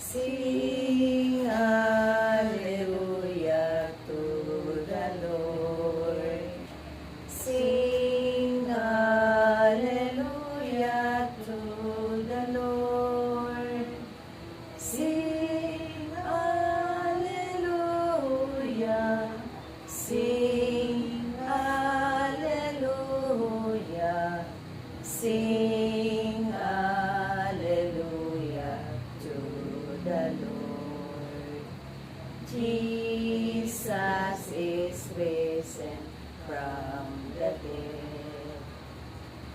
Sing hallelujah to the Lord. Sing hallelujah to the Lord. Sing hallelujah. Sing hallelujah. Sing hallelujah to the Lord. Jesus is risen from the dead.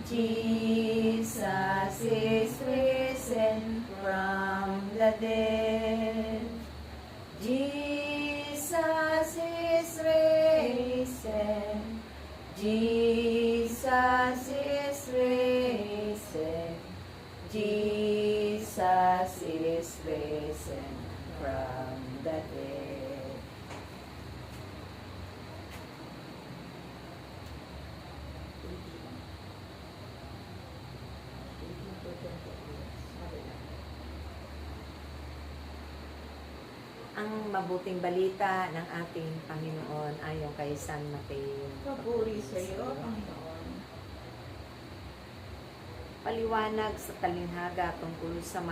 Jesus is risen from the dead. Jesus is risen. Jesus is risen. Jesus is risen from the dead. Ang mabuting balita ng ating Panginoon ayon kay San Mateo. Papuri sa iyo, Panginoon. Paliwanag sa talinghaga tungkol sa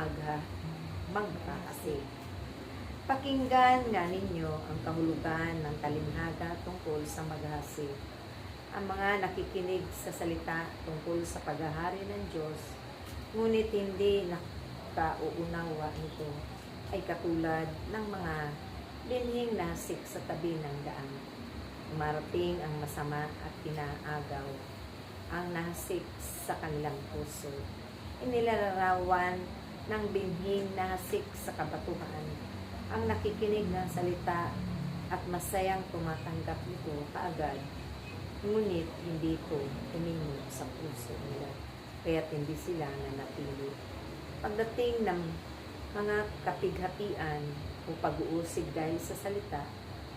magkakasing. Pakinggan nga ninyo ang kahulugan ng talinghaga tungkol sa maghasik. Ang mga nakikinig sa salita tungkol sa paghahari ng Diyos, ngunit hindi nakauunawa nito, ay katulad ng mga binhing nasik sa tabi ng daan. Umarating ang masama at pinaagaw ang nasik sa kanilang puso. Inilalarawan ng binhing nasik sa kabatuhan ang nakikinig ng salita at masayang tumatanggap nito kaagad, ngunit hindi ito tumingo sa puso nila, kaya't hindi sila nanatili. Pagdating ng mga kapighatian o pag-uusig dahil sa salita,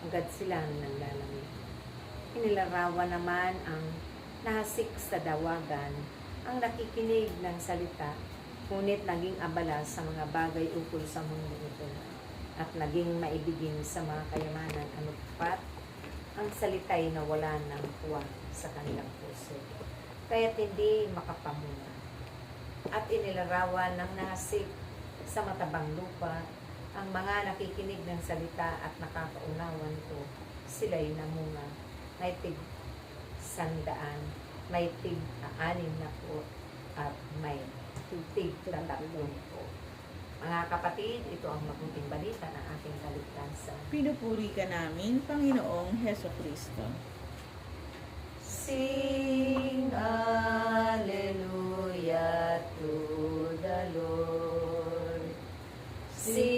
agad silang nanlalamig. Inilarawan naman ang nahasik sa dawagan, ang nakikinig ng salita, ngunit naging abala sa mga bagay ukol sa mundo ito, at naging maibigin sa mga kayamanan anupat ang salita'y nawala ng puwang sa kanilang puso, kaya't hindi makapamuna. At inilarawan ng nahasik sa matabang lupa, ang mga nakikinig ng salita at nakakaunawa nito, sila'y namunga, may tig 100, may tig 60, at may tig 30. Mga kapatid, ito ang mabuting balita ng ating kaligtasan. Pinupuri ka namin, Panginoong Heso Kristo. Sing hallelujah to the Lord. Sing